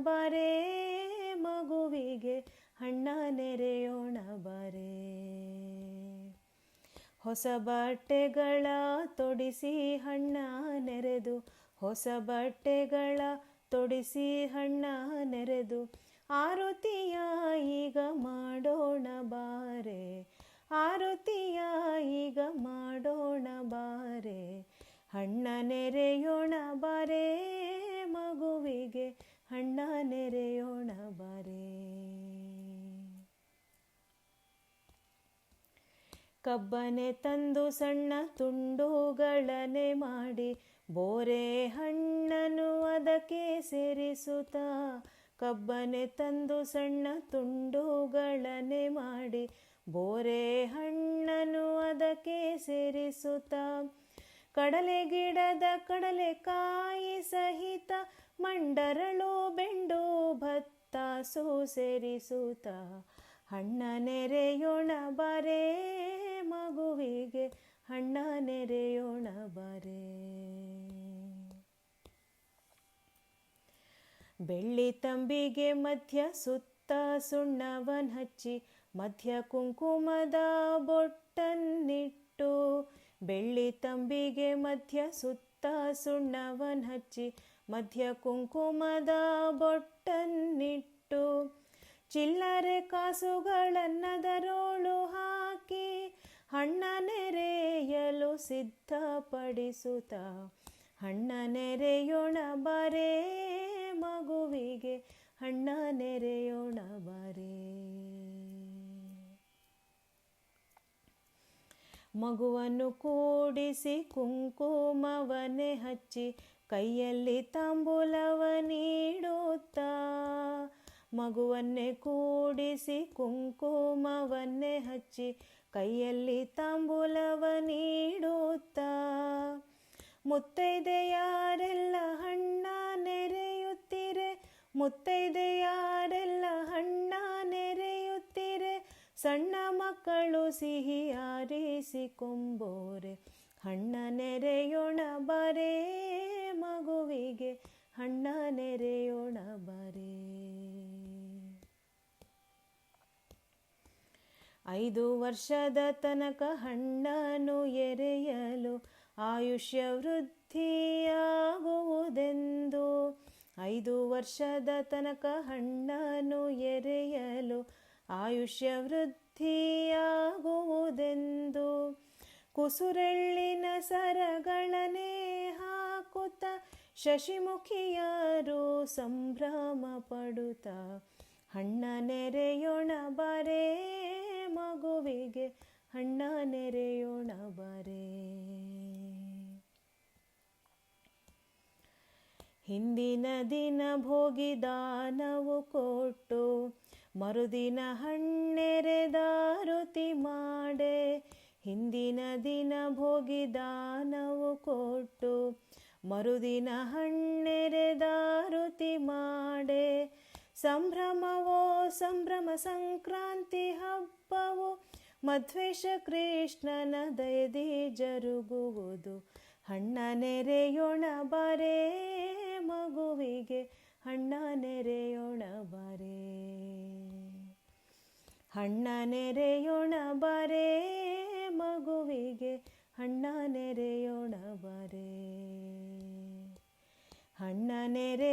ಬಾರೇ ಮಗುವಿಗೆ ಹಣ್ಣ ನೆರೆಯೋಣ ಬಾರೇ. ಹೊಸ ಬಟ್ಟೆಗಳ ತೊಡಿಸಿ ಹಣ್ಣ ನೆರೆದು, ಹೊಸ ಬಟ್ಟೆಗಳ ತೊಡಿಸಿ ಹಣ್ಣ ನೆರೆದು, ಆರತಿಯ ಈಗ ಮಾಡೋಣ ಬಾರೆ, ಆರತಿಯ ಈಗ ಮಾಡೋಣ ಬಾರೆ. ಹಣ್ಣ ನೆರೆಯೋಣ ಬಾರೇ ಮಗುವಿಗೆ ಹಣ್ಣ ನೆರೆಯೋಣ ಬಾರೇ. ಕಬ್ಬನೆ ತಂದು ಸಣ್ಣ ತುಂಡುಗಳನೆ ಮಾಡಿ, ಬೋರೆ ಹಣ್ಣನು ಅದಕ್ಕೆ ಸೇರಿಸುತ್ತಾ. ಕಬ್ಬನೆ ತಂದು ಸಣ್ಣ ತುಂಡುಗಳನೆ ಮಾಡಿ, ಬೋರೆ ಹಣ್ಣನು ಅದಕ್ಕೆ ಸೇರಿಸುತ್ತಾ. ಕಡಲೆ ಗಿಡದ ಕಡಲೆಕಾಯಿ ಸಹಿತ ಮಂಡರಳು ಬೆಂಡು ಭತ್ತಾಸು ಸೇರಿಸುತ್ತಾ. ಹಣ್ಣ ನೆರೆಯೋಣ ಬಾರೇ ಮಗುವಿಗೆ ಹಣ್ಣ ನೆರೆಯೋಣ ಬಾರೇ. ಬೆಳ್ಳಿ ತಂಬಿಗೆ ಮಧ್ಯ ಸುತ್ತ ಸುಣ್ಣವನ್ ಹಚ್ಚಿ, ಮಧ್ಯ ಕುಂಕುಮದ ಬೊಟ್ಟನ್ನಿಟ್ಟು. ಬೆಳ್ಳಿ ತಂಬಿಗೆ ಮಧ್ಯ ಸುತ್ತ ಸುಣ್ಣವನ್ ಹಚ್ಚಿ, ಮಧ್ಯ ಕುಂಕುಮದ ಬೊಟ್ಟನ್ನಿಟ್ಟು. ಚಿಲ್ಲರೆ ಕಾಸುಗಳನ್ನದರೋಳು ಹಾಕಿ, ಹಣ್ಣ ನೆರೆಯಲು ಸಿದ್ಧಪಡಿಸುತ್ತಾ. ಹಣ್ಣ ನೆರೆಯೋಣ ಬಾರೇ ಮಗುವಿಗೆ ಹಣ್ಣ ನೆರೆಯೋಣ ಬಾರೇ. ಮಗುವನ್ನು ಕೂಡಿಸಿ ಕುಂಕುಮವನ್ನೇ ಹಚ್ಚಿ, ಕೈಯಲ್ಲಿ ತಾಂಬೂಲವ ನೀಡುತ್ತಾ. ಮಗುವನ್ನೇ ಕೂಡಿಸಿ ಕುಂಕುಮವನ್ನೇ ಹಚ್ಚಿ, ಕೈಯಲ್ಲಿ ತಾಂಬೂಲವ ನೀಡುತ್ತಾ. ಮುತ್ತೈದೆಯಾರೆಲ್ಲ ಹಣ್ಣ ನೆರೆಯುತ್ತೀರೆ, ಮುತ್ತೈದೆಯಾರೆಲ್ಲ ಹಣ್ಣ ನೆರೆಯುತ್ತೀರೆ. ಸಣ್ಣ ಮಕ್ಕಳು ಸಿಹಿ ಆರಿಸಿಕೊಂಬೋರೆ, ಹಣ್ಣ ನೆರೆಯೋಣ ಬಾರೇ ಮಗುವಿಗೆ ಹಣ್ಣ ನೆರೆಯೋಣ ಬಾರೇ. 5 ವರ್ಷದ ತನಕ ಹಣ್ಣನ್ನು ಎರೆಯಲು ಆಯುಷ್ಯ ವೃದ್ಧಿಯಾಗುವುದೆಂದು. 5 ವರ್ಷದ ತನಕ ಹಣ್ಣನ್ನು ಎರೆಯಲು ಆಯುಷ್ಯ ವೃದ್ಧಿಯಾಗುವುದೆಂದು. ಕುಸುರೆಳ್ಳಿನ ಸರಗಳನೆ ಹಾಕುತ್ತ, ಶಶಿಮುಖಿಯರು ಸಂಭ್ರಮ ಪಡುತ್ತಾ. ಹಣ್ಣ ನೆರೆಯೋಣ ಬಾರೇ ಮಗುವಿಗೆ ಹಣ್ಣ ನೆರೆಯೋಣ ಬಾರೇ. ಹಿಂದಿನ ದಿನ ಭೋಗಿ ದಾನವು ಕೊಟ್ಟು, ಮರುದಿನ ಹಣ್ಣೆರೆದಾರುತಿ ಮಾಡೆ. ಹಿಂದಿನ ದಿನ ಭೋಗಿ ದಾನವು ಕೊಟ್ಟು, ಮರುದಿನ ಹಣ್ಣೆರೆದಾರುತಿ ಮಾಡೆ. ಸಂಭ್ರಮವೋ ಸಂಭ್ರಮ ಸಂಕ್ರಾಂತಿ ಹಬ್ಬವು, ಮಧ್ವೇಶ ಕೃಷ್ಣನ ದಯದಿ ಜರುಗುವುದು. ಹಣ್ಣ ನೆರೆಯೋಣ ಬಾರೇ ಮಗುವಿಗೆ ಹಣ್ಣ ನೆರೆಯೋಣ ಬಾರೇ. ಹಣ್ಣ ನೆರೆಯೋಣ ಬಾರೇ ಮಗುವಿಗೆ ಹಣ್ಣ ನೆರೆಯೋಣ ಬಾರೇ. ಹಣ್ಣ ನೆರೆ